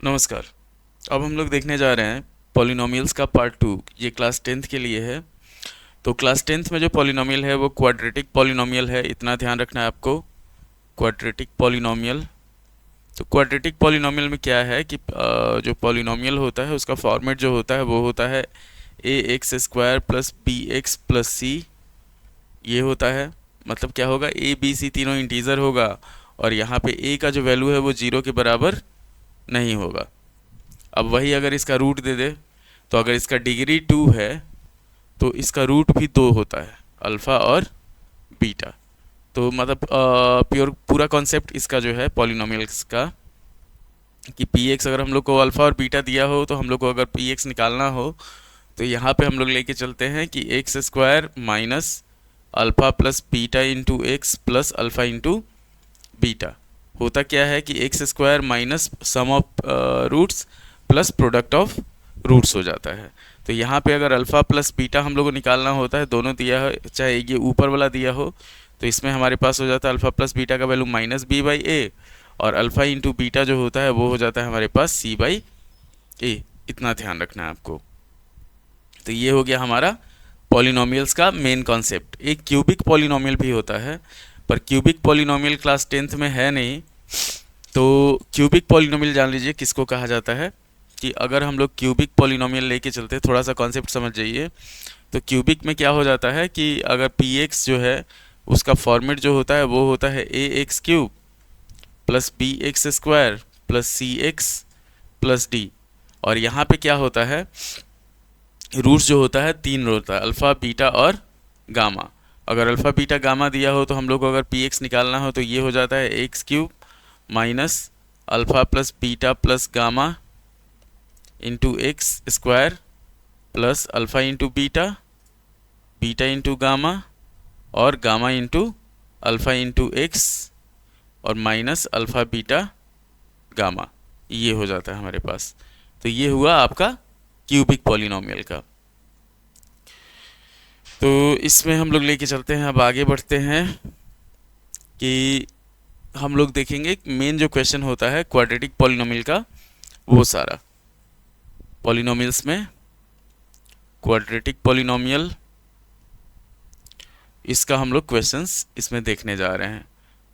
नमस्कार। अब हम लोग देखने जा रहे हैं पॉलिनोमियल्स का पार्ट 2। ये क्लास 10th के लिए है। तो क्लास 10th में जो पॉलिनोमियल है वो क्वाड्रेटिक पॉलिनोमियल है, इतना ध्यान रखना है आपको। Quadratic polynomial. तो क्वाड्रेटिक पॉलिनोमियल में क्या है कि जो पॉलिनोमियल होता है उसका फॉर्मेट जो होता है वो होता है A X square plus B X plus C. ये होता है, मतलब क्या होगा, ए बी सी तीनों इंटीजर होगा और यहाँ पे ए का जो वैल्यू है वो 0 के बराबर नहीं होगा। अब वही अगर इसका रूट दे दे, तो अगर इसका डिग्री 2 है तो इसका रूट भी 2 होता है, अल्फ़ा और बीटा। तो मतलब प्योर पूरा कॉन्सेप्ट इसका जो है पॉलिनोमियल्स का कि पी एक्स अगर हम लोग को अल्फ़ा और बीटा दिया हो तो हम लोग को अगर पी एक्स निकालना हो तो यहाँ पे हम लोग लेके चलते हैं कि X square minus alpha plus beta into X plus alpha into beta. होता क्या है कि X square minus sum of roots plus product of roots हो जाता है। तो यहाँ पे अगर अल्फ़ा प्लस बीटा हम लोग को निकालना होता है, दोनों दिया है, चाहे ये ऊपर वाला दिया हो तो इसमें हमारे पास हो जाता है अल्फ़ा प्लस बीटा का वैल्यू माइनस बी बाई ए, और अल्फ़ा इंटू बीटा जो होता है वो हो जाता है हमारे पास सी बाई ए। इतना ध्यान रखना है आपको। तो ये हो गया हमारा पॉलिनोमियल्स का मेन कॉन्सेप्ट। एक क्यूबिक पॉलिनोमियल भी होता है, पर क्यूबिक पॉलिनोमियल क्लास 10th में है नहीं। तो क्यूबिक पॉलिनोमियल जान लीजिए किसको कहा जाता है कि अगर हम लोग क्यूबिक पॉलिनोमियल लेके चलते हैं, थोड़ा सा कॉन्सेप्ट समझ जाइए। तो क्यूबिक में क्या हो जाता है कि अगर पी एक्स जो है उसका फॉर्मेट जो होता है वो होता है A X cube plus B X square plus C X plus D. और यहाँ पे क्या होता है, रूट्स जो होता है 3 होता है, अल्फ़ा बीटा और गामा। अगर अल्फ़ा बीटा गामा दिया हो तो हम लोग को अगर पी एक्स निकालना हो तो ये हो जाता है X cube minus alpha plus beta plus gamma into X square plus alpha into beta, beta into gamma और gamma into alpha into X और माइनस अल्फ़ा बीटा गामा। ये हो जाता है हमारे पास। तो ये हुआ आपका क्यूबिक पॉलिनोमियल का। तो इसमें हम लोग लेके चलते हैं, अब आगे बढ़ते हैं कि हम लोग देखेंगे मेन जो क्वेश्चन होता है क्वाड्रेटिक पॉलिनोमियल का, वो सारा पॉलिनोमियल्स में क्वाड्रेटिक पॉलिनोमियल, इसका हम लोग क्वेश्चंस इसमें देखने जा रहे हैं।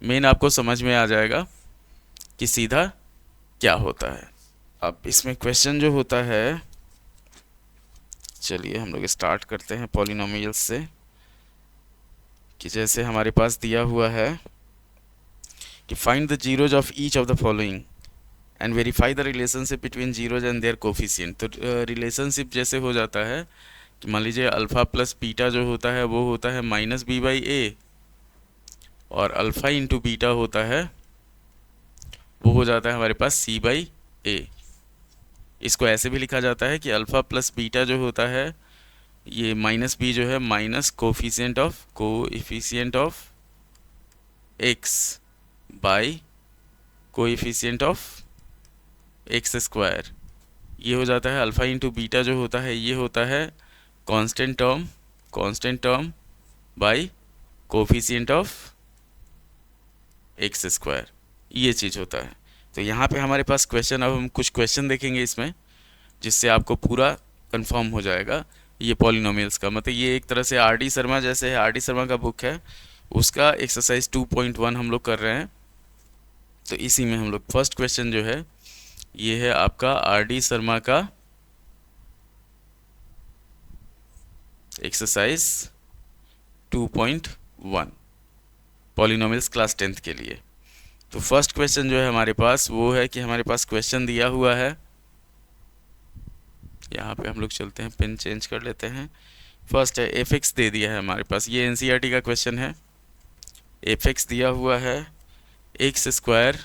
मेन आपको समझ में आ जाएगा कि सीधा क्या होता है। अब इसमें क्वेश्चन जो होता है, चलिए हम लोग स्टार्ट करते हैं पॉलिनोमियल्स से। कि जैसे हमारे पास दिया हुआ है कि find the zeros of each of the following and verify the relationship between zeros and their coefficient. तो रिलेशनशिप जैसे हो जाता है कि मान लीजिए अल्फ़ा प्लस बीटा जो होता है वो होता है माइनस बी बाई ए, और अल्फ़ा इंटू बीटा होता है वो हो जाता है हमारे पास सी बाई ए। इसको ऐसे भी लिखा जाता है कि अल्फ़ा प्लस बीटा जो होता है, ये माइनस बी जो है minus coefficient of x by coefficient of x square. ये हो जाता है अल्फ़ा इंटू बीटा जो होता है ये होता है constant term by coefficient of x square. ये चीज़ होता है। तो यहाँ पे हमारे पास क्वेश्चन, अब हम कुछ क्वेश्चन देखेंगे इसमें जिससे आपको पूरा कंफर्म हो जाएगा ये पॉलिनोमियल्स का। मतलब ये एक तरह से आर डी शर्मा जैसे है, आर डी शर्मा का बुक है, उसका एक्सरसाइज 2.1 हम लोग कर रहे हैं। तो इसी में हम लोग फर्स्ट क्वेश्चन जो है ये है आपका आर डी शर्मा का एक्सरसाइज 2.1 पॉलिनोमियल्स क्लास 10th के लिए। तो फर्स्ट क्वेश्चन जो है हमारे पास वो है कि हमारे पास क्वेश्चन दिया हुआ है, यहाँ पे हम लोग चलते हैं, पेन चेंज कर लेते हैं। फर्स्ट है एफ एक्स दे दिया है हमारे पास, ये एनसीईआरटी का क्वेश्चन है। एफ एक्स दिया हुआ है x square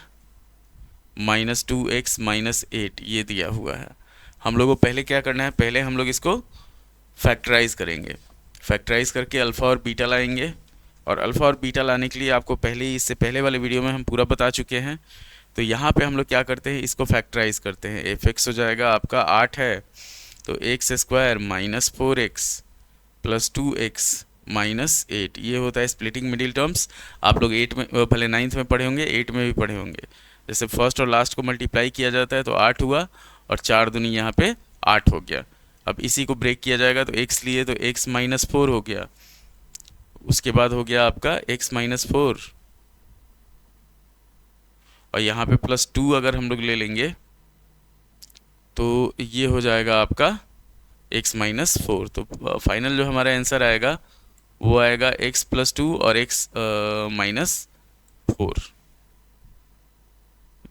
minus 2x minus 8, ये दिया हुआ है। हम लोग को पहले क्या करना है, पहले हम लोग इसको फैक्टराइज करेंगे। फैक्टराइज करके अल्फ़ा और बीटा लाएंगे, और अल्फ़ा और बीटा लाने के लिए आपको पहले ही, इससे पहले वाले वीडियो में हम पूरा बता चुके हैं। तो यहाँ पे हम लोग क्या करते हैं, इसको फैक्टराइज करते हैं। एफ एक्स हो जाएगा आपका 8 है तो x square minus 4x plus 2x minus 8, ये होता है स्प्लिटिंग मिडिल टर्म्स। आप लोग 8 में भले 9th में पढ़े होंगे, 8 में भी पढ़े होंगे। जैसे फर्स्ट और लास्ट को मल्टीप्लाई किया जाता है तो 8 हुआ, और 4 दूनी यहाँ पे 8 हो गया। अब इसी को ब्रेक किया जाएगा तो x लिए तो x माइनस 4 हो गया, उसके बाद हो गया आपका x माइनस 4, और यहाँ पे प्लस 2 अगर हम लोग ले लेंगे तो ये हो जाएगा आपका x माइनस 4। तो फाइनल जो हमारा आंसर आएगा वो आएगा x प्लस 2 और x माइनस 4।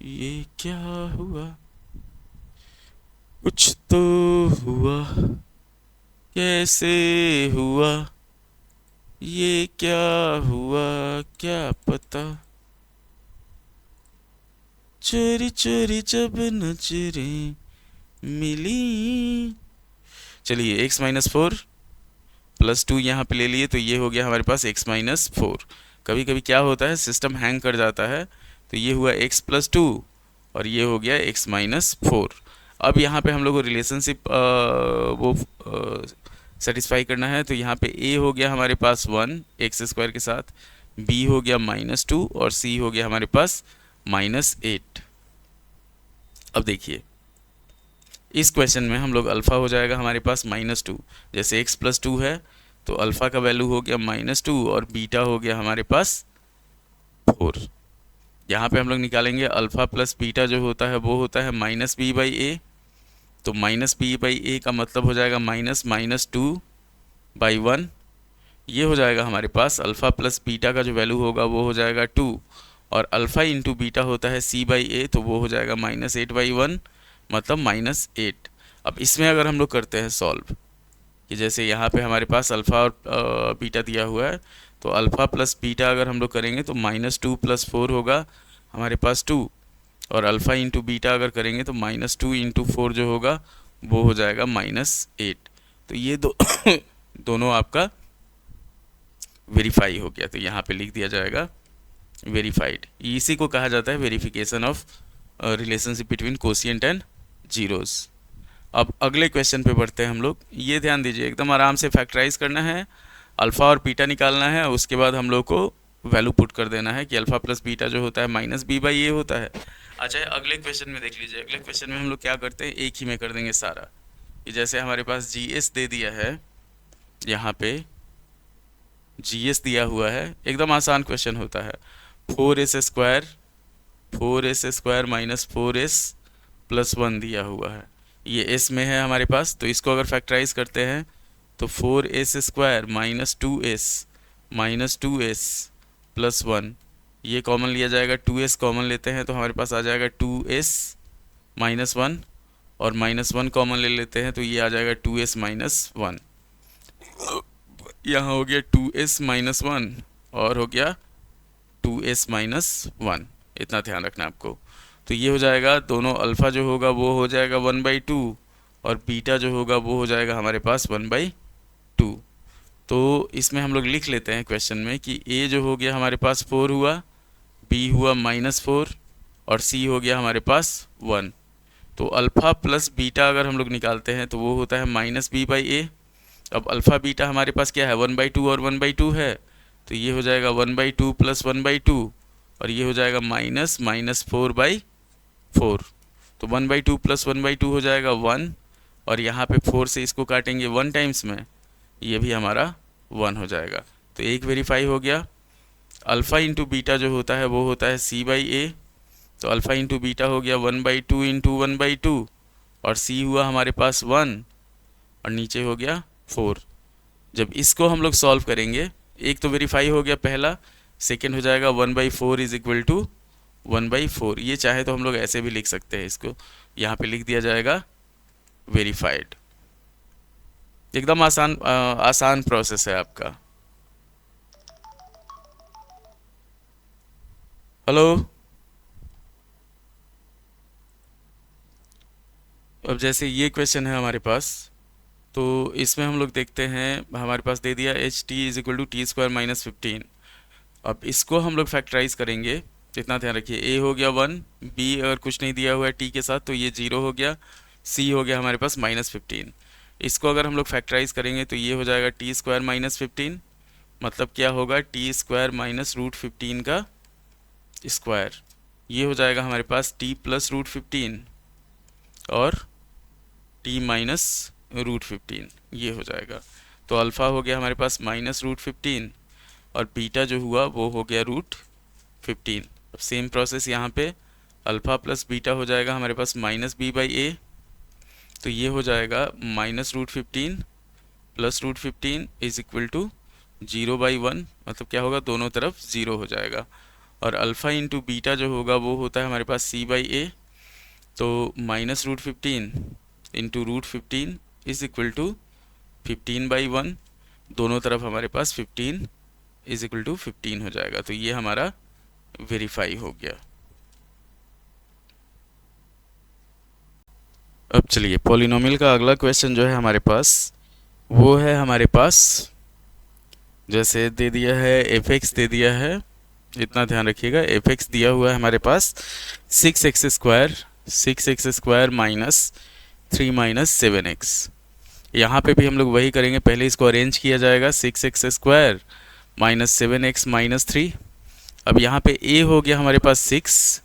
ये क्या हुआ, कुछ तो हुआ, कैसे हुआ, ये क्या हुआ क्या पता, चोरी चोरी जब नजरें मिली। चलिए x माइनस 4 प्लस 2 यहाँ पे ले लिए तो ये हो गया हमारे पास x माइनस 4। कभी कभी क्या होता है, सिस्टम हैंग कर जाता है, तो ये हुआ x प्लस 2 और ये हो गया x माइनस 4। अब यहाँ पे हम लोग को रिलेशनशिप वो सेटिस्फाई करना है, तो यहाँ पे a हो गया हमारे पास 1 एक्स स्क्वायर के साथ, b हो गया माइनस 2 और c हो गया हमारे पास माइनस 8। अब देखिए इस क्वेश्चन में हम लोग अल्फ़ा हो जाएगा हमारे पास माइनस 2, जैसे x प्लस 2 है तो अल्फ़ा का वैल्यू हो गया माइनस 2 और बीटा हो गया हमारे पास 4। यहाँ पे हम लोग निकालेंगे अल्फ़ा प्लस बीटा जो होता है वो होता है माइनस बी बाई ए, तो माइनस बी बाई ए का मतलब हो जाएगा माइनस माइनस 2 बाई 1। ये हो जाएगा हमारे पास अल्फ़ा प्लस बीटा का जो वैल्यू होगा वो हो जाएगा 2, और अल्फ़ा इंटू बीटा होता है सी बाई ए, तो वो हो जाएगा माइनस 8 बाई 1, मतलब माइनस 8। अब इसमें अगर हम लोग करते हैं सॉल्व, कि जैसे यहाँ पे हमारे पास अल्फ़ा और बीटा दिया हुआ है, तो अल्फ़ा प्लस बीटा अगर हम लोग करेंगे तो माइनस 2 प्लस 4 होगा हमारे पास 2, और अल्फ़ा इंटू बीटा अगर करेंगे तो माइनस 2 इंटू 4 जो होगा वो हो जाएगा माइनस 8। तो ये दोनों आपका वेरीफाई हो गया, तो यहाँ पे लिख दिया जाएगा वेरीफाइड। इसी को कहा जाता है verification of relationship between quotient and zeros. अब अगले क्वेश्चन पे बढ़ते हैं हम लोग। ये ध्यान दीजिए, एकदम आराम से फैक्टराइज करना है, अल्फ़ा और बीटा निकालना है, उसके बाद हम लोग को वैल्यू पुट कर देना है कि अल्फ़ा प्लस बीटा जो होता है माइनस बी बाई ए होता है। अच्छा, अगले क्वेश्चन में देख लीजिए, अगले क्वेश्चन में हम लोग क्या करते हैं, एक ही में कर देंगे सारा। कि जैसे हमारे पास जी एस दे दिया है, यहाँ पे जी एस दिया हुआ है, एकदम आसान क्वेश्चन होता है। 4s square minus 4s plus 1 दिया हुआ है, ये s में है हमारे पास, तो इसको अगर फैक्टराइज करते हैं तो 4s square minus 2s plus 1, ये कॉमन लिया जाएगा, 2s कॉमन लेते हैं तो हमारे पास आ जाएगा 2s माइनस 1, और माइनस 1 कॉमन ले लेते हैं तो ये आ जाएगा 2s माइनस 1। यहाँ हो गया 2s माइनस 1 और हो गया 2s माइनस 1, इतना ध्यान रखना आपको। तो ये हो जाएगा, दोनों अल्फ़ा जो होगा वो हो जाएगा 1/2 और बीटा जो होगा वो हो जाएगा हमारे पास 1/2। तो इसमें हम लोग लिख लेते हैं क्वेश्चन में कि a जो हो गया हमारे पास 4 हुआ, b हुआ -4 और c हो गया हमारे पास 1। तो अल्फ़ा प्लस बीटा अगर हम लोग निकालते हैं तो वो होता है माइनस बी बाई ए। अब अल्फ़ा बीटा हमारे पास क्या है, 1/2 और 1/2 है, तो ये हो जाएगा 1/2 प्लस 1/2 और ये हो जाएगा माइनस -4/4। तो 1/2 प्लस 1/2 हो जाएगा 1, और यहाँ पे 4 से इसको काटेंगे 1 टाइम्स में, ये भी हमारा 1 हो जाएगा। तो एक वेरीफाई हो गया। अल्फ़ा इंटू बीटा जो होता है वो होता है c बाई ए, तो अल्फ़ा इंटू बीटा हो गया 1/2 इंटू 1/2 और c हुआ हमारे पास 1 और नीचे हो गया 4। जब इसको हम लोग सॉल्व करेंगे, एक तो वेरीफाई हो गया पहला, सेकेंड हो जाएगा 1/4 इज इक्वल टू 1/4। ये चाहे तो हम लोग ऐसे भी लिख सकते हैं, इसको यहाँ पे लिख दिया जाएगा वेरीफाइड। एकदम आसान प्रोसेस है आपका। हेलो, अब जैसे ये क्वेश्चन है हमारे पास, तो इसमें हम लोग देखते हैं हमारे पास दे दिया H T is equal to T square minus 15। अब इसको हम लोग फैक्टराइज करेंगे, इतना ध्यान रखिए, a हो गया 1, b अगर कुछ नहीं दिया हुआ है t के साथ तो ये 0 हो गया, c हो गया हमारे पास -15। इसको अगर हम लोग फैक्टराइज करेंगे तो ये हो जाएगा टी स्क्वायर माइनस 15, मतलब क्या होगा, टी स्क्वायर माइनस √15 का स्क्वायर, ये हो जाएगा हमारे पास t प्लस रूट 15 और t माइनस रूट 15, ये हो जाएगा। तो अल्फ़ा हो गया हमारे पास माइनस रूट 15 और बीटा जो हुआ वो हो गया रूट 15। अब सेम प्रोसेस यहाँ पे अल्फ़ा प्लस बीटा हो जाएगा हमारे पास माइनस बी बाई ए, तो ये हो जाएगा minus root 15 plus root 15 is equal to 0/1, मतलब क्या होगा, दोनों तरफ 0 हो जाएगा। और अल्फ़ा इंटू बीटा जो होगा वो होता है हमारे पास c बाई ए, तो minus root 15 into root 15 is equal to 15/1, दोनों तरफ हमारे पास 15 इज इक्वल टू 15 हो जाएगा। तो ये हमारा वेरीफाई हो गया। अब चलिए पॉलिनोमियल का अगला क्वेश्चन जो है हमारे पास वो है हमारे पास, जैसे दे दिया है f(x) दे दिया है, इतना ध्यान रखिएगा, f(x) दिया हुआ है हमारे पास 6x² माइनस 3 माइनस 7x। यहाँ पे भी हम लोग वही करेंगे, पहले इसको अरेंज किया जाएगा 6x² माइनस 7x माइनस 3। अब यहाँ पे a हो गया हमारे पास 6,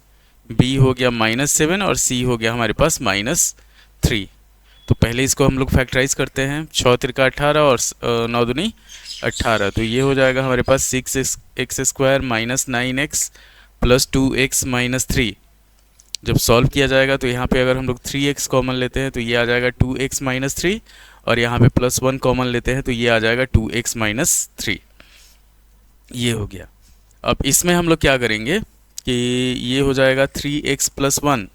b हो गया माइनस 7 और c हो गया हमारे पास माइनस 3। तो पहले इसको हम लोग फैक्टराइज करते हैं, 6 तिरका 18 और 9 दूनी 18, तो ये हो जाएगा हमारे पास 6x² minus 9x plus 2x minus 3। जब सॉल्व किया जाएगा तो यहाँ पे अगर हम लोग 3x कॉमन लेते हैं तो ये आ जाएगा 2x माइनस 3, और यहाँ पे प्लस 1 कॉमन लेते हैं तो ये आ जाएगा 2x माइनस 3, ये हो गया। अब इसमें हम लोग क्या करेंगे कि ये हो जाएगा 3x प्लस 1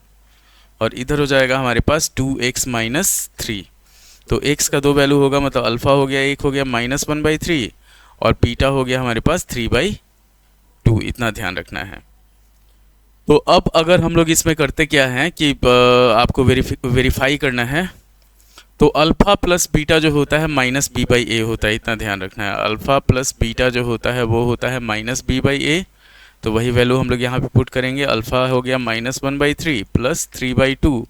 और इधर हो जाएगा हमारे पास 2x माइनस 3। तो x का दो वैल्यू होगा, मतलब अल्फ़ा हो गया, एक हो गया -1/3 और बीटा हो गया हमारे पास 3/2, इतना ध्यान रखना है। तो अब अगर हम लोग इसमें करते क्या हैं कि आपको वेरीफाई करना है, तो अल्फ़ा प्लस बीटा जो होता है माइनस बी बाई ए होता है, इतना ध्यान रखना है। अल्फ़ा प्लस बीटा जो होता है वो होता है माइनस बी बाई ए, तो वही वैल्यू हम लोग यहाँ पे पुट करेंगे। अल्फ़ा हो गया -1/3 प्लस 3/2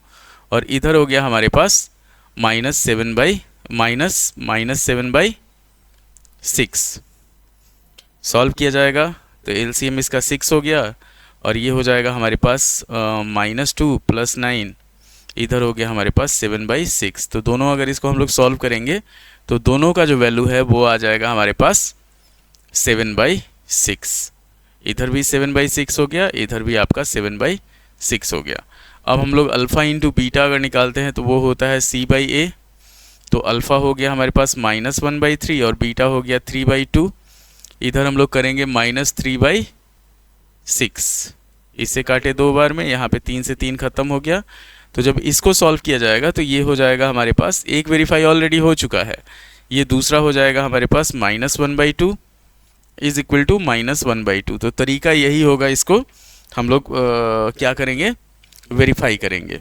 और इधर हो गया हमारे पास -7/6। सॉल्व किया जाएगा तो एलसीएम इसका 6 हो गया और ये हो जाएगा हमारे पास -2 प्लस 9, इधर हो गया हमारे पास 7/6। तो दोनों अगर इसको हम लोग सॉल्व करेंगे तो दोनों का जो वैल्यू है वो आ जाएगा हमारे पास 7/6। इधर भी 7/6 हो गया, इधर भी आपका 7/6 हो गया। अब हम लोग अल्फ़ा इंटू बीटा अगर निकालते हैं तो वो होता है c बाई ए, तो अल्फ़ा हो गया हमारे पास -1/3 और बीटा हो गया 3/2। इधर हम लोग करेंगे -3/6, इससे काटे 2 बार में, यहाँ पे 3 से 3 खत्म हो गया। तो जब इसको सॉल्व किया जाएगा तो ये हो जाएगा हमारे पास, एक वेरीफाई ऑलरेडी हो चुका है, ये दूसरा हो जाएगा हमारे पास -1/2 इज इक्वल टू -1/2। तो तरीका यही होगा, इसको हम लोग क्या करेंगे, वेरीफाई करेंगे।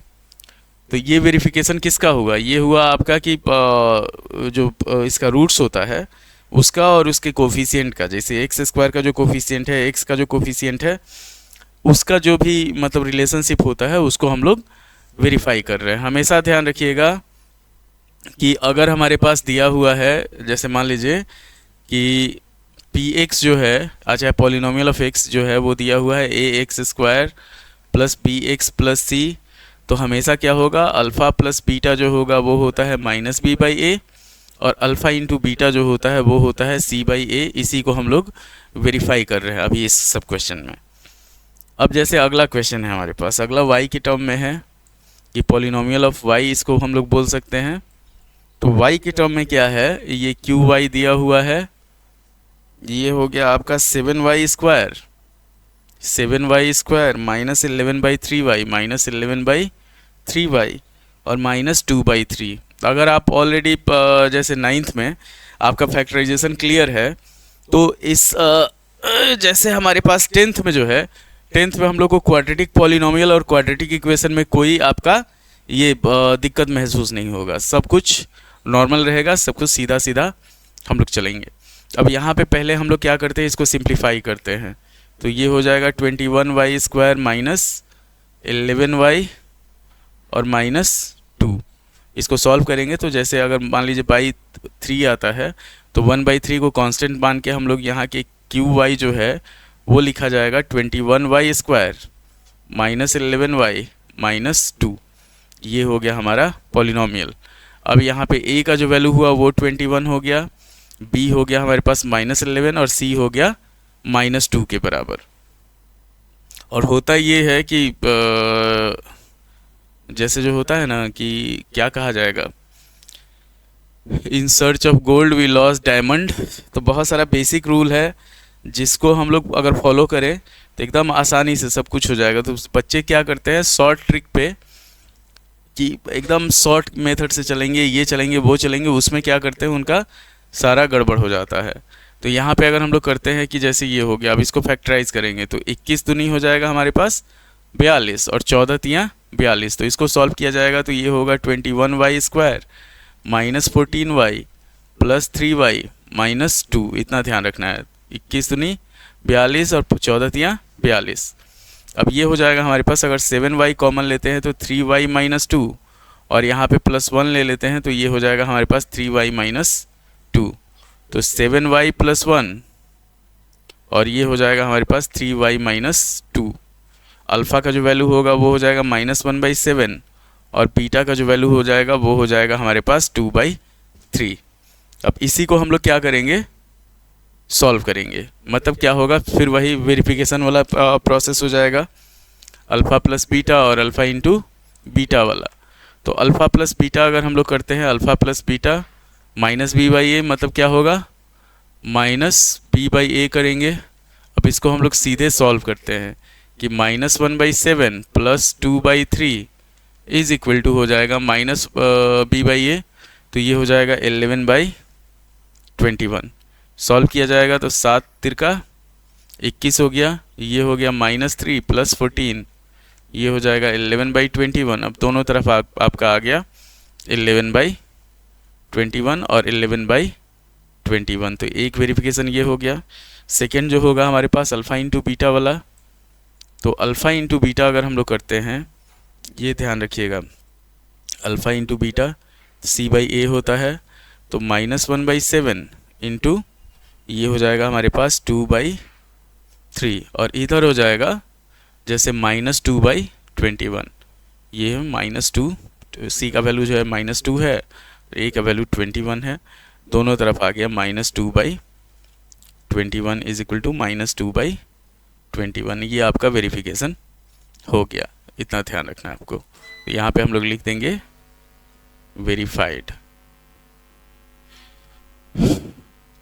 तो ये वेरिफिकेशन किसका हुआ, ये हुआ आपका कि जो इसका रूट्स होता है उसका और उसके कोफिशिएंट का। जैसे x² का जो कोफिशिएंट है, x का जो कोफिशिएंट है, उसका जो भी मतलब रिलेशनशिप होता है उसको हम लोग वेरीफाई कर रहे हैं। हमेशा ध्यान रखिएगा कि अगर हमारे पास दिया हुआ है, जैसे मान लीजिए कि px जो है, अच्छा पॉलिनोमियल ऑफ x जो है वो दिया हुआ है ax² plus bx plus c, तो हमेशा क्या होगा, अल्फ़ा प्लस बीटा जो होगा वो होता है माइनस बी बाई ए और अल्फ़ा इंटू बीटा जो होता है वो होता है c बाई ए। इसी को हम लोग वेरीफाई कर रहे हैं अभी इस सब क्वेश्चन में। अब जैसे अगला क्वेश्चन है हमारे पास, अगला y की टर्म में है कि पॉलिनोमियल ऑफ y, इसको हम लोग बोल सकते हैं। तो y की टर्म में क्या है, ये qy दिया हुआ है, ये हो गया आपका 7y² minus 11/3y minus 11/3y और -2/3। अगर आप ऑलरेडी जैसे 9th में आपका फैक्टराइजेशन क्लियर है, तो इस जैसे हमारे पास 10th में जो है, 10th में हम लोग को क्वाड्रेटिक पॉलिनोमियल और क्वाड्रेटिक इक्वेशन में कोई आपका ये दिक्कत महसूस नहीं होगा, सब कुछ नॉर्मल रहेगा, सब कुछ सीधा सीधा हम लोग चलेंगे। अब यहाँ पे पहले हम लोग क्या करते हैं, इसको सिंप्लीफाई करते हैं। तो ये हो जाएगा 21y² माइनस 11y और -2। इसको सॉल्व करेंगे तो जैसे अगर मान लीजिए बाई 3 आता है तो 1/3 को कांस्टेंट मान के हम लोग यहाँ के qy जो है वो लिखा जाएगा 21y² -11y -2, ये हो गया हमारा पॉलिनोमियल। अब यहाँ पे a का जो वैल्यू हुआ वो 21 हो गया, b हो गया हमारे पास -11 और c हो गया -2 के बराबर। और होता ये है कि जैसे जो होता है ना कि क्या कहा जाएगा, in search of gold we lost diamond, तो बहुत सारा बेसिक रूल है जिसको हम लोग अगर फॉलो करें तो एकदम आसानी से सब कुछ हो जाएगा। तो बच्चे क्या करते हैं शॉर्ट ट्रिक पे कि एकदम शॉर्ट मेथड से चलेंगे, ये चलेंगे वो चलेंगे, उसमें क्या करते हैं उनका सारा गड़बड़ हो जाता है। तो यहाँ पे अगर हम लोग करते हैं कि जैसे ये हो गया, अब इसको फैक्टराइज करेंगे तो 21 दूनी हो जाएगा हमारे पास 42 और 14 तियाँ 42। तो इसको सॉल्व किया जाएगा तो ये होगा 21y² -14y +3y -2, इतना ध्यान रखना है। 21 दूनी 42 और 14 तियाँ 42। अब ये हो जाएगा हमारे पास, अगर 7y कॉमन लेते हैं तो 3y -2 और यहाँ पे +1 ले लेते हैं तो ये हो जाएगा हमारे पास 3y -2। तो 7y +1 और ये हो जाएगा हमारे पास 3y -2। अल्फ़ा का जो वैल्यू होगा वो हो जाएगा -1/7 और बीटा का जो वैल्यू हो जाएगा वो हो जाएगा हमारे पास 2/3। अब इसी को हम लोग क्या करेंगे, सॉल्व करेंगे। मतलब क्या होगा, फिर वही वेरिफिकेशन वाला प्रोसेस हो जाएगा, अल्फ़ा प्लस बीटा और अल्फ़ा इंटू बीटा वाला। तो अल्फ़ा प्लस बीटा अगर हम लोग करते हैं, अल्फ़ा प्लस बीटा -b/a, मतलब क्या होगा -b/a करेंगे। अब इसको हम लोग सीधे सॉल्व करते हैं कि -1/7 + 2/3 इज इक्वल टू हो जाएगा -b/a, तो ये हो जाएगा 11/21। सॉल्व किया जाएगा तो 7 तिरका 21 हो गया, ये हो गया -3 + 14, ये हो जाएगा 11/21। अब दोनों तरफ आपका आ गया 11/21 और 11/21। तो एक वेरिफिकेशन ये हो गया। सेकेंड जो होगा हमारे पास अल्फ़ा इंटू बीटा वाला, तो अल्फ़ा इंटू बीटा अगर हम लोग करते हैं, ये ध्यान रखिएगा, अल्फ़ा इंटू बीटा c/a होता है, तो -1/7 इंटू ये हो जाएगा हमारे पास 2/3 और इधर हो जाएगा जैसे -2/21। ये है -2, c का वैल्यू जो है -2 है, a का वैल्यू 21 है, दोनों तरफ आ गया -2/21 इज इक्वल टू -2/21। ये आपका वेरिफिकेशन हो गया, इतना ध्यान रखना है आपको। तो यहाँ पे हम लोग लिख देंगे वेरीफाइड।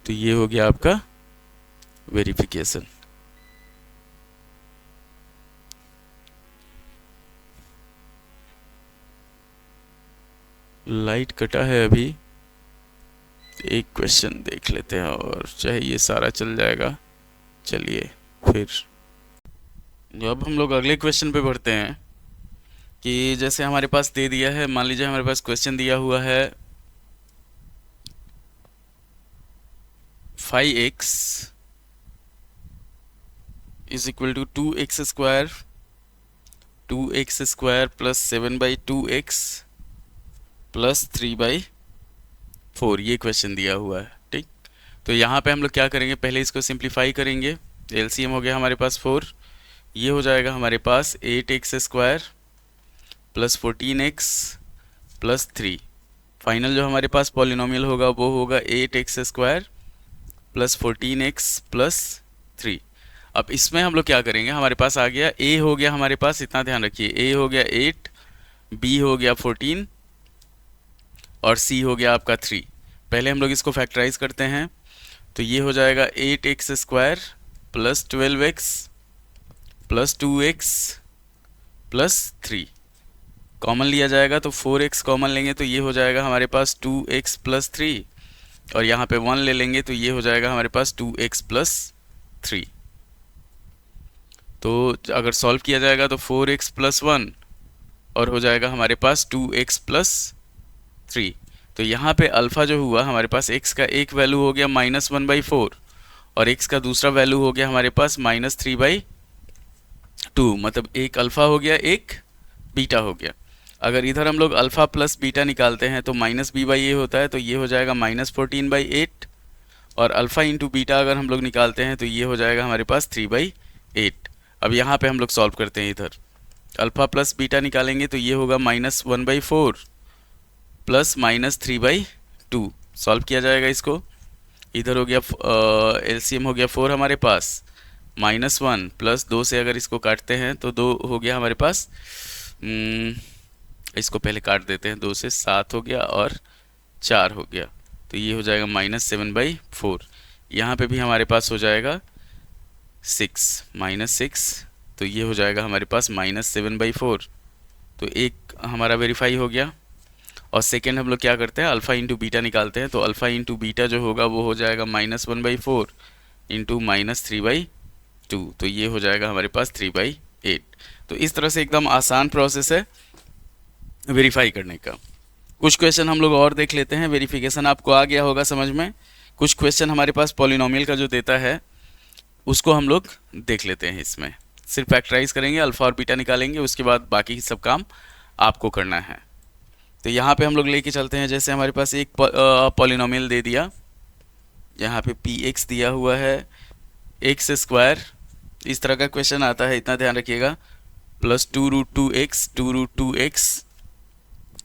तो ये हो गया आपका वेरिफिकेशन। लाइट कटा है अभी, एक क्वेश्चन देख लेते हैं और चाहे ये सारा चल जाएगा। चलिए फिर अब हम लोग अगले क्वेश्चन पे बढ़ते हैं कि जैसे हमारे पास दे दिया है, मान लीजिए हमारे पास क्वेश्चन दिया हुआ है 5x is equal to 2x² + 7/2x + 3/4, ये क्वेश्चन दिया हुआ है। ठीक, तो यहाँ पे हम लोग क्या करेंगे, पहले इसको सिंप्लीफाई करेंगे। एलसीएम हो गया हमारे पास 4, ये हो जाएगा हमारे पास 8x² + 14x + 3। फाइनल जो हमारे पास पॉलिनोमियल होगा वो होगा 8x² + 14x + 3। अब इसमें हम लोग क्या करेंगे, हमारे पास आ गया a हो गया हमारे पास, इतना ध्यान रखिए, a हो गया 8, b हो गया 14 और c हो गया आपका 3। पहले हम लोग इसको फैक्टराइज करते हैं तो ये हो जाएगा 8x² + 12x + 2x + 3। कॉमन लिया जाएगा तो 4x कॉमन लेंगे तो ये हो जाएगा हमारे पास 2x + 3 और यहाँ पे 1 ले लेंगे तो ये हो जाएगा हमारे पास 2x + 3। तो अगर सॉल्व किया जाएगा तो 4x + 1 और हो जाएगा हमारे पास 2x + 3। तो यहाँ पे अल्फ़ा जो हुआ हमारे पास, x का एक वैल्यू हो गया -1/4 और x का दूसरा वैल्यू हो गया हमारे पास -3/2, मतलब एक अल्फ़ा हो गया, एक बीटा हो गया। अगर इधर हम लोग अल्फ़ा प्लस बीटा निकालते हैं तो -b/a होता है, तो ये हो जाएगा -14/8 और अल्फ़ा इंटू बीटा अगर हम लोग निकालते हैं तो ये हो जाएगा हमारे पास 3/8। अब यहाँ पे हम लोग सॉल्व करते हैं इधर, अल्फ़ा प्लस बीटा निकालेंगे तो ये होगा -1/4 प्लस -3/2। सॉल्व किया जाएगा इसको। इधर हो गया एलसीएम हो गया 4 हमारे पास, -1 प्लस 2 से अगर इसको काटते हैं तो 2 हो गया हमारे पास। इसको पहले काट देते हैं, 2 से 7 हो गया और 4 हो गया, तो ये हो जाएगा -7/4। यहाँ पे भी हमारे पास हो जाएगा 6, तो ये हो जाएगा हमारे पास -7/4। तो एक हमारा वेरीफाई हो गया। और सेकेंड हम लोग क्या करते हैं, अल्फ़ा इंटू बीटा निकालते हैं। तो अल्फ़ा इंटू बीटा जो होगा वो हो जाएगा -1/4 इंटू -3/2, तो ये हो जाएगा हमारे पास 3/8। तो इस तरह से एकदम आसान प्रोसेस है वेरीफाई करने का। कुछ क्वेश्चन हम लोग और देख लेते हैं। वेरिफिकेशन आपको आ गया होगा समझ में। कुछ क्वेश्चन हमारे पास पॉलिनोमियल का जो देता है उसको हम लोग देख लेते हैं। इसमें सिर्फ फैक्टराइज करेंगे, अल्फ़ा और बीटा निकालेंगे, उसके बाद बाकी सब काम आपको करना है। तो यहाँ पे हम लोग लेके चलते हैं। जैसे हमारे पास एक पॉलिनोमियल दे दिया, यहाँ पे px दिया हुआ है, x², इस तरह का क्वेश्चन आता है, इतना ध्यान रखिएगा, प्लस 2√2x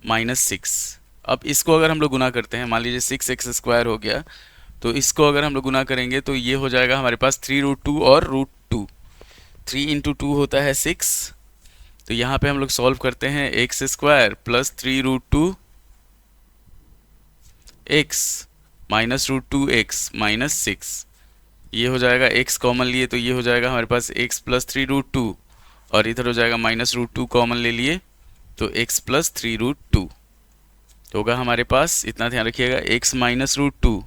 -6। अब इसको अगर हम लोग गुना करते हैं, मान लीजिए 6x² हो गया, तो इसको अगर हम लोग गुना करेंगे तो ये हो जाएगा हमारे पास 3√2 और √2। 3 इंटू 2 होता है 6। तो यहाँ पे हम लोग सॉल्व करते हैं, x² plus 3√2 x minus √2x minus 6। ये हो जाएगा, x कॉमन लिए तो ये हो जाएगा हमारे पास x प्लस 3√2, और इधर हो जाएगा -√2 कॉमन ले लिए तो x प्लस 3√2 होगा हमारे पास। इतना ध्यान रखिएगा, x माइनस √2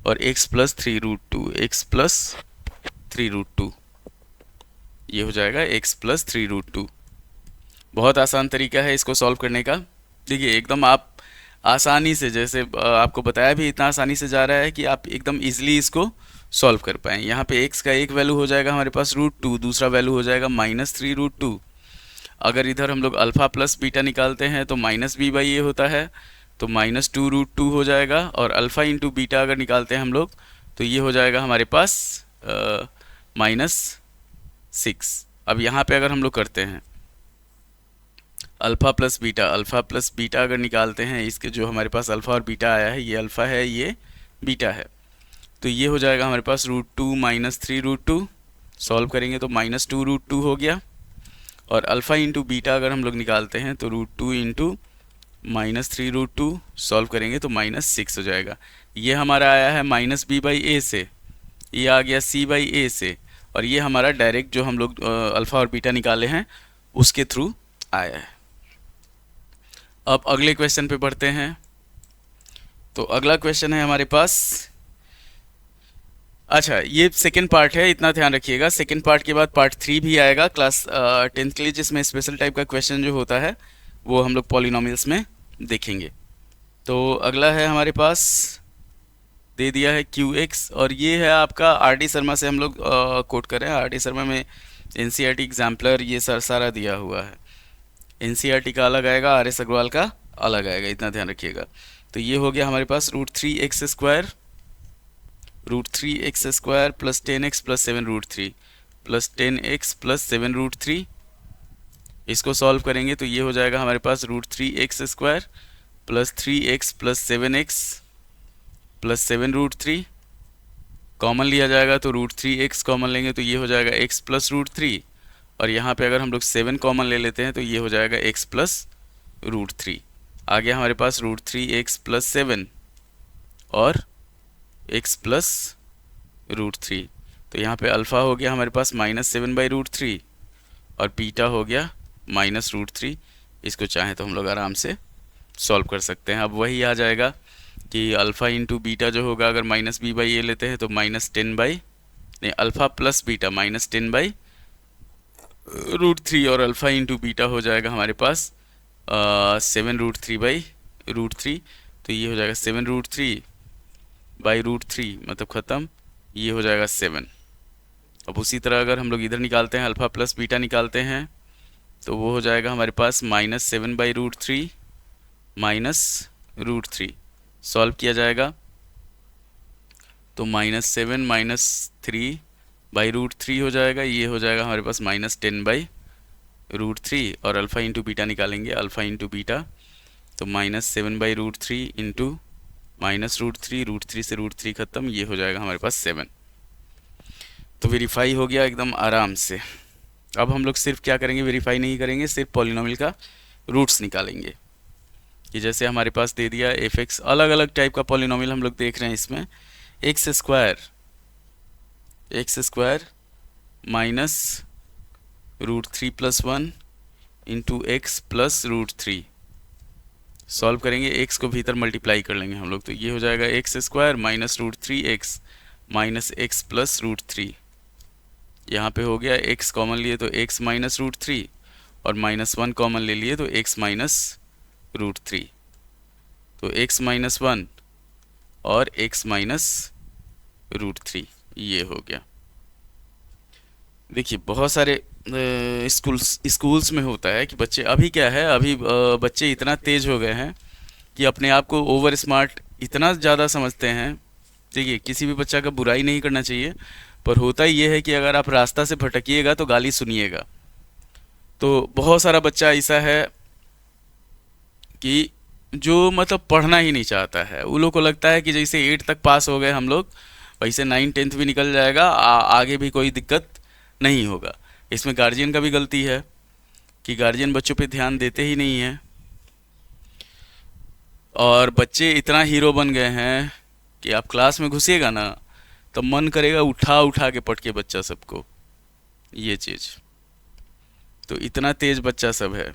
और x प्लस 3√2, x प्लस 3√2, ये हो जाएगा x प्लस 3√2। बहुत आसान तरीका है इसको सॉल्व करने का। देखिए एकदम आप आसानी से, जैसे आपको बताया भी, इतना आसानी से जा रहा है कि आप एकदम इजीली इसको सॉल्व कर पाएँ। यहाँ पे x का एक वैल्यू हो जाएगा हमारे पास √2, दूसरा वैल्यू हो जाएगा -3√2। अगर इधर हम लोग अल्फ़ा प्लस बीटा निकालते हैं तो -b/a होता है, तो -2√2 हो जाएगा। और अल्फ़ा इंटू बीटा अगर निकालते हैं हम लोग तो ये हो जाएगा हमारे पास -6। अब यहाँ पे अगर हम लोग करते हैं अल्फ़ा प्लस बीटा अगर निकालते हैं, इसके जो हमारे पास अल्फ़ा और बीटा आया है, ये अल्फ़ा है, ये बीटा है, तो ये हो जाएगा हमारे पास √2 माइनस 3√2। सॉल्व करेंगे तो -2√2 हो गया। और अल्फ़ा इंटू बीटा अगर हम लोग निकालते हैं तो √2 इंटू -3√2, सॉल्व करेंगे तो -6 हो जाएगा। ये हमारा आया है -b/a से, ये आ गया c/a से, और ये हमारा डायरेक्ट जो हम लोग अल्फ़ा और बीटा निकाले हैं उसके थ्रू आया है। अब अगले क्वेश्चन पे बढ़ते हैं। तो अगला क्वेश्चन है हमारे पास, अच्छा ये सेकेंड पार्ट है, इतना ध्यान रखिएगा। सेकेंड पार्ट के बाद पार्ट 3 भी आएगा क्लास 10th के लिए, जिसमें स्पेशल टाइप का क्वेश्चन जो होता है वो हम लोग पॉलिनोमियल्स में देखेंगे। तो अगला है हमारे पास, दे दिया है QX, और ये है आपका RD शर्मा से हम लोग कोट कर रहे हैं। RD शर्मा में NCERT एग्जाम्पलर ये सारा दिया हुआ है। NCERT का अलग आएगा, RS अग्रवाल का अलग आएगा, इतना ध्यान रखिएगा। तो ये हो गया हमारे पास √3x² plus 10x plus 7√3 plus 10x plus 7√3। इसको सॉल्व करेंगे तो ये हो जाएगा हमारे पास √3x² plus 3x plus 7x plus 7√3। Common लिया जाएगा तो √3x कॉमन लेंगे तो ये हो जाएगा x प्लस √3, और यहाँ पे अगर हम लोग 7 कॉमन ले लेते हैं तो ये हो जाएगा x प्लस √3। आ गया हमारे पास √3x प्लस 7 और x प्लस √3। तो यहाँ पे अल्फ़ा हो गया हमारे पास -7/√3 और बीटा हो गया -√3। इसको चाहें तो हम लोग आराम से सॉल्व कर सकते हैं। अब वही आ जाएगा कि अल्फ़ा इंटू बीटा जो होगा, अगर -b/a लेते हैं तो नहीं, अल्फ़ा प्लस बीटा -10/√3, और अल्फ़ा इंटू बीटा हो जाएगा हमारे पास 7√3/√3। तो ये हो जाएगा 7√3/√3 मतलब ख़त्म, ये हो जाएगा 7। अब उसी तरह अगर हम लोग इधर निकालते हैं, अल्फ़ा प्लस बीटा निकालते हैं, तो वो हो जाएगा हमारे पास -7/√3 -√3। सॉल्व किया जाएगा तो -7 -3/√3 हो जाएगा, ये हो जाएगा हमारे पास -10/√3। √3 और अल्फ़ा इंटू बीटा निकालेंगे, अल्फ़ा इंटू बीटा, तो -7/√3 इंटू -√3, √3 से √3 खत्म, ये हो जाएगा हमारे पास 7। तो वेरीफाई हो गया एकदम आराम से। अब हम लोग सिर्फ क्या करेंगे, वेरीफाई नहीं करेंगे, सिर्फ पॉलिनोमियल का रूट्स निकालेंगे। कि जैसे हमारे पास दे दिया f(x), अलग अलग टाइप का पॉलिनोमियल हम लोग देख रहे हैं इसमें। X square minus √3 + 1 into X plus √3, solve करेंगे, x को भीतर मल्टीप्लाई कर लेंगे हम लोग, तो ये हो जाएगा x² minus √3x minus x plus √3। यहाँ पे हो गया, x कॉमन लिए तो x माइनस √3 और -1 कॉमन ले लिए तो x माइनस √3, तो x माइनस 1 और x माइनस √3, ये हो गया। देखिए बहुत सारे स्कूल्स में होता है कि बच्चे, अभी क्या है, अभी बच्चे इतना तेज हो गए हैं कि अपने आप को ओवर स्मार्ट इतना ज़्यादा समझते हैं। देखिए किसी भी बच्चा का बुराई नहीं करना चाहिए, पर होता ये है कि अगर आप रास्ता से भटकिएगा तो गाली सुनिएगा। तो बहुत सारा बच्चा ऐसा है कि जो मतलब पढ़ना ही नहीं चाहता है। उन लोग को लगता है कि जैसे 8 तक पास हो गए हम लोग, वैसे 9 10th भी निकल जाएगा, आगे भी कोई दिक्कत नहीं होगा। इसमें गार्जियन का भी गलती है कि गार्जियन बच्चों पे ध्यान देते ही नहीं है, और बच्चे इतना हीरो बन गए हैं कि आप क्लास में घुसिएगा ना तो मन करेगा उठा उठा के पटके बच्चा सबको, ये चीज़। तो इतना तेज बच्चा सब है,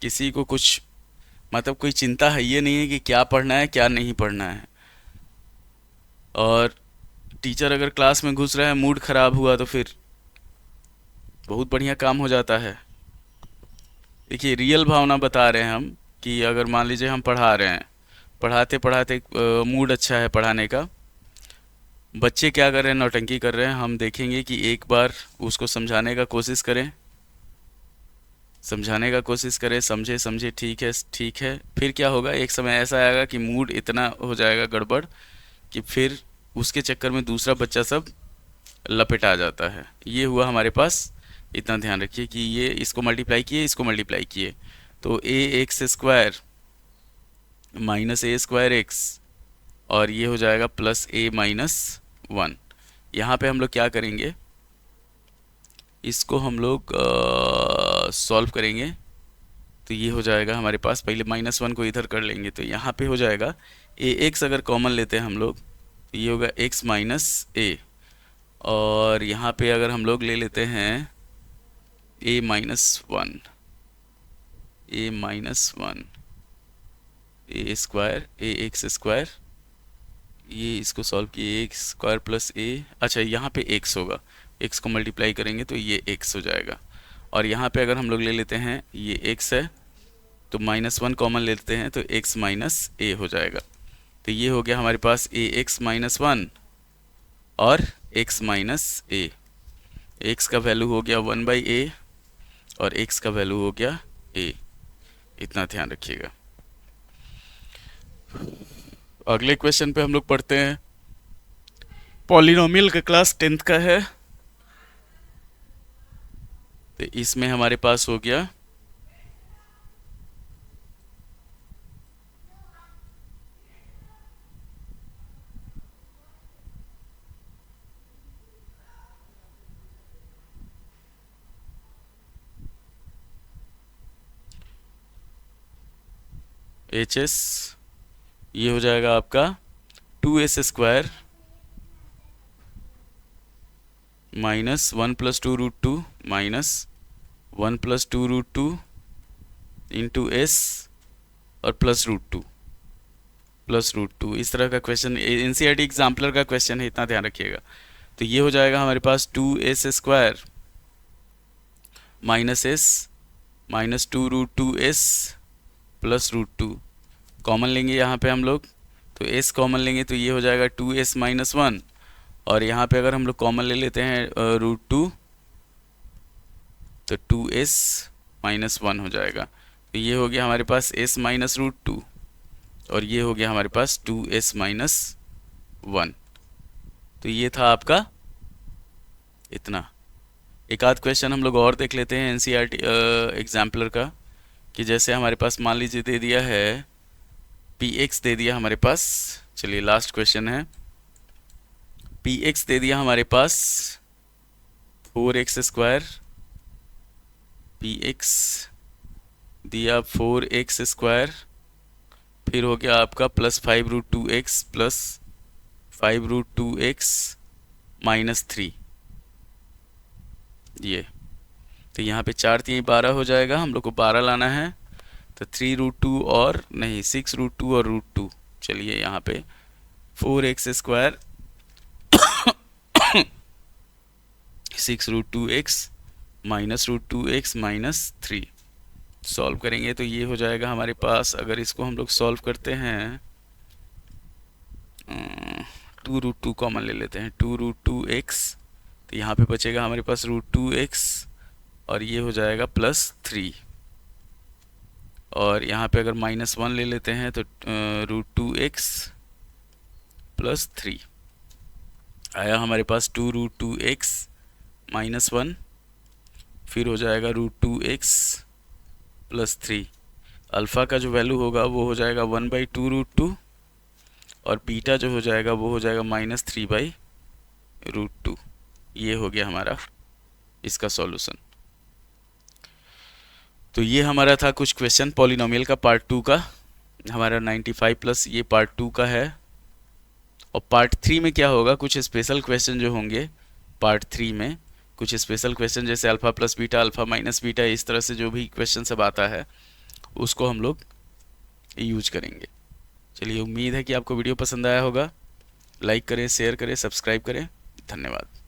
किसी को कुछ मतलब कोई चिंता है ये नहीं है कि क्या पढ़ना है क्या नहीं पढ़ना है। और टीचर अगर क्लास में घुस रहा है, मूड खराब हुआ तो फिर बहुत बढ़िया काम हो जाता है। देखिए रियल भावना बता रहे हैं हम कि अगर मान लीजिए हम पढ़ा रहे हैं, पढ़ाते पढ़ाते मूड अच्छा है पढ़ाने का, बच्चे क्या कर रहे हैं, नौटंकी कर रहे हैं, हम देखेंगे कि एक बार उसको समझाने का कोशिश करें, समझे समझे ठीक है ठीक है, फिर क्या होगा, एक समय ऐसा आएगा कि मूड इतना हो जाएगा गड़बड़ कि फिर उसके चक्कर में दूसरा बच्चा सब लपेटा जाता है। ये हुआ हमारे पास। इतना ध्यान रखिए कि ये इसको मल्टीप्लाई किए, इसको मल्टीप्लाई किए, तो ax² माइनस a²x और ये हो जाएगा प्लस a-1। यहाँ पे हम लोग क्या करेंगे, इसको हम लोग सॉल्व करेंगे, तो ये हो जाएगा हमारे पास, पहले -1 को इधर कर लेंगे, तो यहाँ पे हो जाएगा ax, अगर कॉमन लेते हैं हम लोग तो ये होगा x माइनस a, और यहाँ पे अगर हम लोग ले लेते हैं a-1, ax², ये इसको सॉल्व किए, ax² प्लस a, अच्छा यहाँ पे x होगा, x को मल्टीप्लाई करेंगे तो ये x हो जाएगा, और यहाँ पे अगर हम लोग ले लेते हैं ये x है तो -1 कॉमन लेते हैं तो x माइनस a हो जाएगा। तो ये हो गया हमारे पास ax-1 और x माइनस a, x का वैल्यू हो गया 1/a और x का वैल्यू हो गया a। इतना ध्यान रखिएगा। अगले क्वेश्चन पे हम लोग पढ़ते हैं, पॉलिनोमियल का क्लास 10th का है, तो इसमें हमारे पास हो गया HS, ये हो जाएगा आपका 2s² minus 1 + 2√2 minus 1 + 2√2 into s और +√2 इस तरह का क्वेश्चन, NCERT एग्जाम्पलर का क्वेश्चन है, इतना ध्यान रखिएगा। तो ये हो जाएगा हमारे पास 2s² minus s minus 2√2s plus √2, common लेंगे यहाँ पे हम लोग, तो s कॉमन लेंगे तो ये हो जाएगा 2s-1, और यहाँ पे अगर हम लोग कॉमन ले लेते हैं √2 तो 2s-1 हो जाएगा। तो ये हो गया हमारे पास s माइनस √2 और ये हो गया हमारे पास 2s-1। तो ये था आपका इतना एक आध क्वेश्चन हम लोग और देख लेते हैं एनसीईआरटी एग्जाम्पलर का, कि जैसे हमारे पास मान लीजिए दे दिया है पी एक्स दे दिया हमारे पास। चलिए लास्ट क्वेश्चन है, पी एक्स दे दिया हमारे पास 4x², पी एक्स दिया 4x², फिर हो गया आपका +5√2x प्लस 5√2x -3। ये तो यहाँ पे 4 3 12 हो जाएगा, हम लोग को 12 लाना है, तो 3√2 और नहीं 6√2 और √2। चलिए यहाँ पे 4x² 6√2x -√2x -3 सॉल्व करेंगे तो ये हो जाएगा हमारे पास। अगर इसको हम लोग सॉल्व करते हैं, 2√2 कॉमन ले लेते हैं, 2√2x, तो यहाँ पे बचेगा हमारे पास √2x और ये हो जाएगा +3, और यहाँ पे अगर -1 ले लेते हैं तो √2x +3 आया हमारे पास 2√2x -1, फिर हो जाएगा √2x +3। अल्फ़ा का जो वैल्यू होगा वो हो जाएगा 1/2√2, और बीटा जो हो जाएगा वो हो जाएगा -3/√2। ये हो गया हमारा इसका सॉल्यूशन। तो ये हमारा था कुछ क्वेश्चन पॉलिनोमियल का पार्ट 2 का, हमारा 95+ ये पार्ट 2 का है। और पार्ट 3 में क्या होगा, कुछ स्पेशल क्वेश्चन जो होंगे पार्ट 3 में, कुछ स्पेशल क्वेश्चन जैसे alpha plus beta, alpha minus beta, इस तरह से जो भी क्वेश्चन सब आता है उसको हम लोग यूज करेंगे। चलिए, उम्मीद है कि आपको वीडियो पसंद आया होगा। लाइक करें, शेयर करें, सब्सक्राइब करें। धन्यवाद।